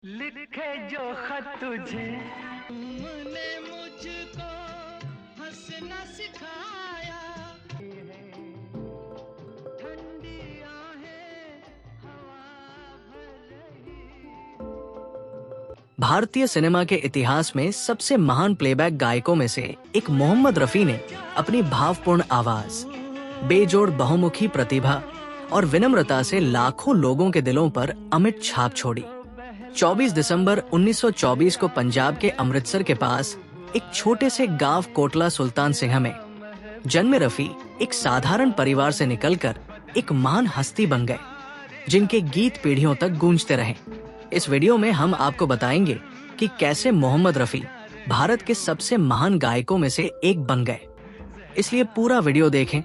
लिखे जो खत तुझे तुमने मुझको हंसना सिखाया। ठंडी आहें हवा भर रही। भारतीय सिनेमा के इतिहास में सबसे महान प्लेबैक गायकों में से एक मोहम्मद रफी ने अपनी भावपूर्ण आवाज, बेजोड़ बहुमुखी प्रतिभा और विनम्रता से लाखों लोगों के दिलों पर अमिट छाप छोड़ी। 24 दिसंबर 1924 को पंजाब के अमृतसर के पास एक छोटे से गांव कोटला सुल्तान सिंह में जन्मे रफी एक साधारण परिवार से निकलकर एक महान हस्ती बन गए, जिनके गीत पीढ़ियों तक गूंजते रहे। इस वीडियो में हम आपको बताएंगे कि कैसे मोहम्मद रफी भारत के सबसे महान गायकों में से एक बन गए। इसलिए पूरा वीडियो देखें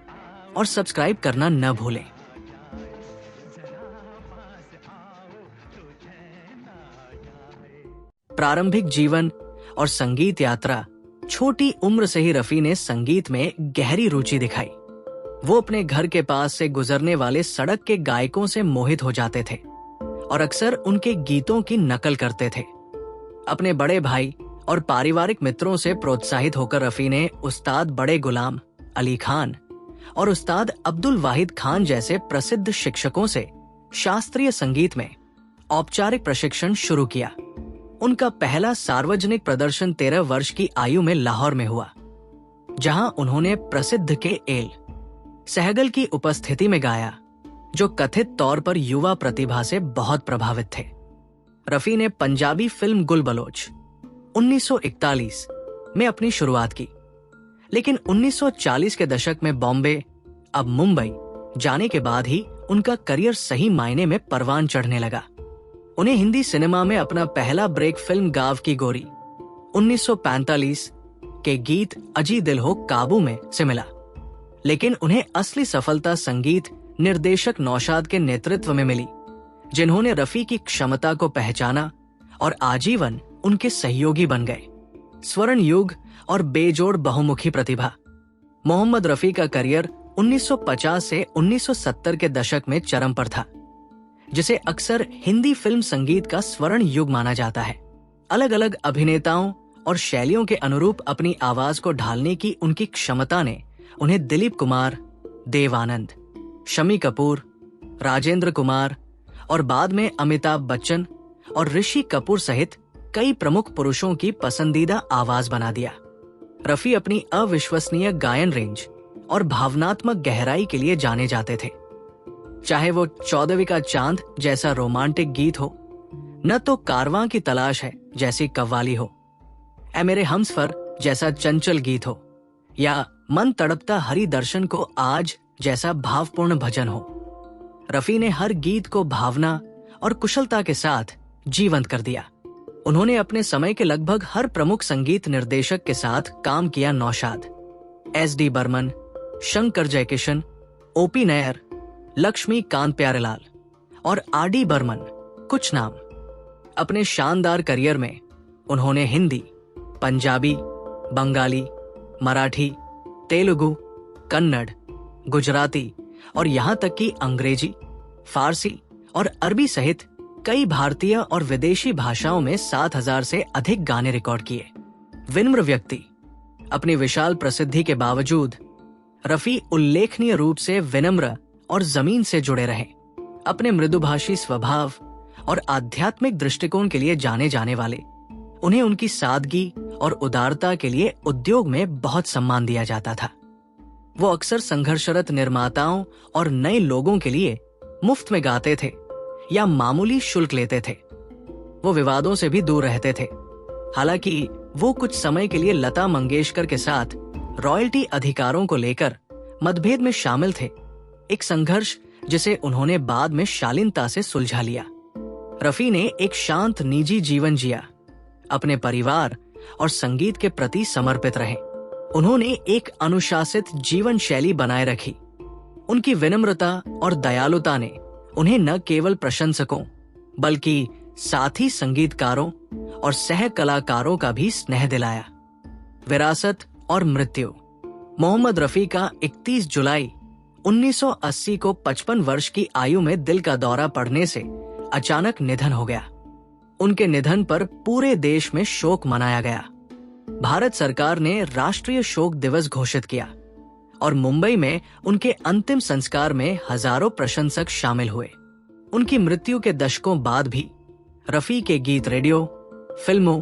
और सब्सक्राइब करना न भूलें। प्रारंभिक जीवन और संगीत यात्रा। छोटी उम्र से ही रफी ने संगीत में गहरी रुचि दिखाई। वो अपने घर के पास से गुजरने वाले सड़क के गायकों से मोहित हो जाते थे और अक्सर उनके गीतों की नकल करते थे। अपने बड़े भाई और पारिवारिक मित्रों से प्रोत्साहित होकर रफी ने उस्ताद बड़े गुलाम अली खान और उस्ताद अब्दुल वाहिद खान जैसे प्रसिद्ध शिक्षकों से शास्त्रीय संगीत में औपचारिक प्रशिक्षण शुरू किया। उनका पहला सार्वजनिक प्रदर्शन 13 वर्ष की आयु में लाहौर में हुआ, जहां उन्होंने प्रसिद्ध के एल सहगल की उपस्थिति में गाया, जो कथित तौर पर युवा प्रतिभा से बहुत प्रभावित थे। रफी ने पंजाबी फिल्म गुल बलोच 1941 में अपनी शुरुआत की, लेकिन 1940 के दशक में बॉम्बे, अब मुंबई जाने के बाद ही उनका करियर सही मायने में परवान चढ़ने लगा। उन्हें हिंदी सिनेमा में अपना पहला ब्रेक फिल्म गाँव की गोरी 1945 के गीत अजी दिल हो काबू में से मिला, लेकिन उन्हें असली सफलता संगीत निर्देशक नौशाद के नेतृत्व में मिली, जिन्होंने रफी की क्षमता को पहचाना और आजीवन उनके सहयोगी बन गए। स्वर्ण युग और बेजोड़ बहुमुखी प्रतिभा। मोहम्मद रफी का करियर 1950 से 1970 के दशक में चरम पर था, जिसे अक्सर हिंदी फिल्म संगीत का स्वर्ण युग माना जाता है। अलग अलग अभिनेताओं और शैलियों के अनुरूप अपनी आवाज को ढालने की उनकी क्षमता ने उन्हें दिलीप कुमार, देव आनंद, शम्मी कपूर, राजेंद्र कुमार और बाद में अमिताभ बच्चन और ऋषि कपूर सहित कई प्रमुख पुरुषों की पसंदीदा आवाज बना दिया। रफी अपनी अविश्वसनीय गायन रेंज और भावनात्मक गहराई के लिए जाने जाते थे। चाहे वो 14वीं का चांद जैसा रोमांटिक गीत हो, न तो कारवां की तलाश है जैसी कव्वाली हो, ऐ मेरे हमसफर जैसा चंचल गीत हो, या मन तड़पता हरि दर्शन को आज जैसा भावपूर्ण भजन हो। रफी ने हर गीत को भावना और कुशलता के साथ जीवंत कर दिया। उन्होंने अपने समय के लगभग हर प्रमुख संगीत निर्देशक के साथ काम किया। नौशाद, एस.डी. बर्मन, शंकर जयकिशन, ओ.पी. नैयर, लक्ष्मी कांत प्यारेलाल और आर.डी. बर्मन कुछ नाम। अपने शानदार करियर में उन्होंने हिंदी, पंजाबी, बंगाली, मराठी, तेलुगु, कन्नड़, गुजराती और यहाँ तक कि अंग्रेजी, फारसी और अरबी सहित कई भारतीय और विदेशी भाषाओं में 7,000 से अधिक गाने रिकॉर्ड किए। विनम्र व्यक्ति। अपनी विशाल प्रसिद्धि के बावजूद रफी उल्लेखनीय रूप से विनम्र और जमीन से जुड़े रहे। अपने मृदुभाषी स्वभाव और आध्यात्मिक दृष्टिकोण के लिए जाने जाने वाले उन्हें उनकी सादगी और उदारता के लिए उद्योग में बहुत सम्मान दिया जाता था। वो अक्सर संघर्षरत निर्माताओं और नए लोगों के लिए मुफ्त में गाते थे या मामूली शुल्क लेते थे। वो विवादों से भी दूर रहते थे। हालांकि वो कुछ समय के लिए लता मंगेशकर के साथ रॉयल्टी अधिकारों को लेकर मतभेद में शामिल थे, एक संघर्ष जिसे उन्होंने बाद में शालीनता से सुलझा लिया। रफी ने एक शांत निजी जीवन जिया, अपने परिवार और संगीत के प्रति समर्पित रहे। उन्होंने एक अनुशासित जीवन शैली बनाए रखी। उनकी विनम्रता और दयालुता ने उन्हें न केवल प्रशंसकों बल्कि साथी संगीतकारों और सह कलाकारों का भी स्नेह दिलाया। विरासत और मृत्यु। मोहम्मद रफी का 31 जुलाई 1980 को 55 वर्ष की आयु में दिल का दौरा पड़ने से अचानक निधन हो गया। उनके निधन पर पूरे देश में शोक मनाया गया। भारत सरकार ने राष्ट्रीय शोक दिवस घोषित किया और मुंबई में उनके अंतिम संस्कार में हजारों प्रशंसक शामिल हुए। उनकी मृत्यु के दशकों बाद भी रफी के गीत रेडियो, फिल्मों,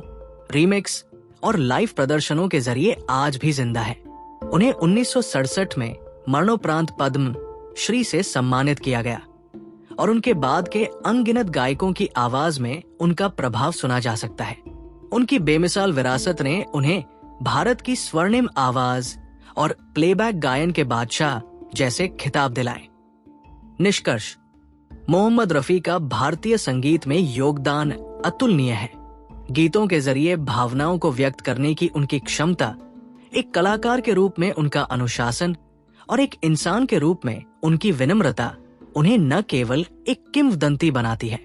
रीमिक्स और लाइव प्रदर्शनों के जरिए आज भी जिंदा है। उन्हें 1967 में मरणोपरांत पद्म श्री से सम्मानित किया गया और उनके बाद के अनगिनत गायकों की आवाज में उनका प्रभाव सुना जा सकता है। उनकी बेमिसाल विरासत ने उन्हें भारत की स्वर्णिम आवाज और प्लेबैक गायन के बादशाह जैसे खिताब दिलाए। निष्कर्ष, मोहम्मद रफी का भारतीय संगीत में योगदान अतुलनीय है। गीतों के जरिए भावनाओं को व्यक्त करने की उनकी क्षमता, एक कलाकार के रूप में उनका अनुशासन और एक इंसान के रूप में उनकी विनम्रता उन्हें न केवल एक किंवदंती बनाती है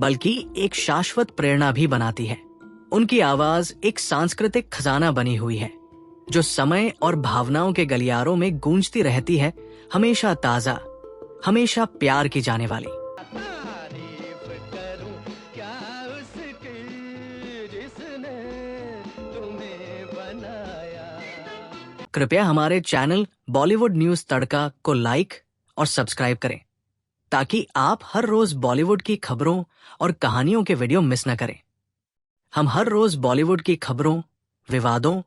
बल्कि एक शाश्वत प्रेरणा भी बनाती है। उनकी आवाज एक सांस्कृतिक खजाना बनी हुई है जो समय और भावनाओं के गलियारों में गूंजती रहती है, हमेशा ताजा, हमेशा प्यार की जाने वाली। तारीफ करूं क्या उसकी जिसने तुम्हें बनाया। कृपया हमारे चैनल बॉलीवुड न्यूज तड़का को लाइक और सब्सक्राइब करें ताकि आप हर रोज बॉलीवुड की खबरों और कहानियों के वीडियो मिस न करें। हम हर रोज बॉलीवुड की खबरों, विवादों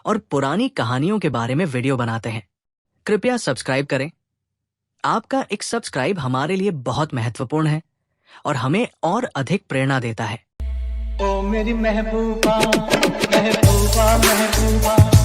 और पुरानी कहानियों के बारे में वीडियो बनाते हैं। कृपया सब्सक्राइब करें। आपका एक सब्सक्राइब हमारे लिए बहुत महत्वपूर्ण है और हमें और अधिक प्रेरणा देता है। ओ मेरी महबूबा महबूबा महबूबा